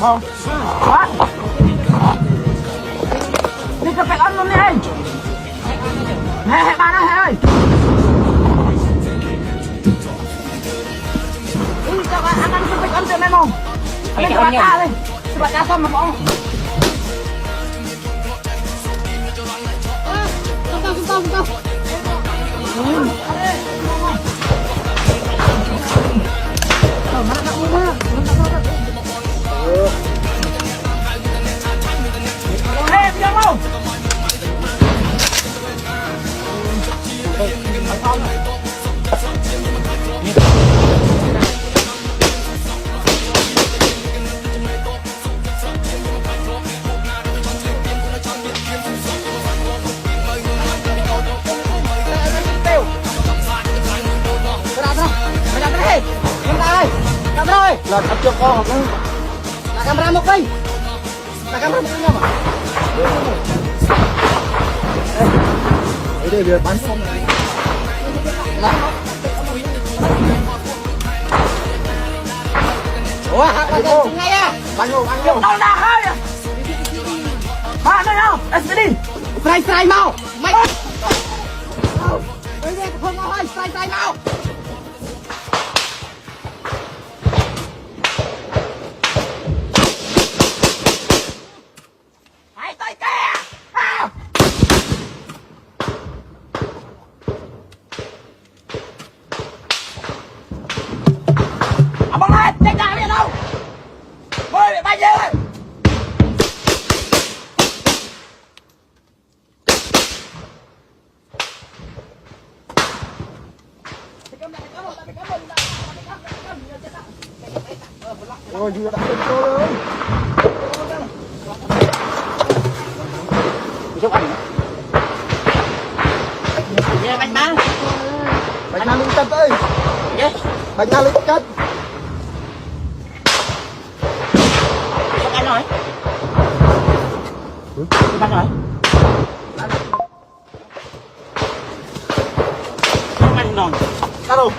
Không. Quá. Đi cà phê ăn luôn đi anh. Hẹ bạn ơi, hẹ ơi. Đi cho bạn ăn cà phê ăn cho em không? Anh cho bạn ca đi. Cho bạn ca xong mà bỏ. Không. Là tập cho con học là camera một đi, là camera một đi mà đây bây giờ bắn xong rồi ủa bắn ngay à bắn vô đâu đã hơi à ba đây nào SPD strike mau mày bây giờ không hơi strike mau Abang Mat, cek dah ambil tau. Boy, ambil baju. Rồi, vừa đặt lên cô luôn. Chúc anh. Nghe bánh má. Bánh má lưng cắt ơi. Yes. Bánh má lưng cắt. Anh rồi. Bánh rồi. Anh rồi. Cắt đâu?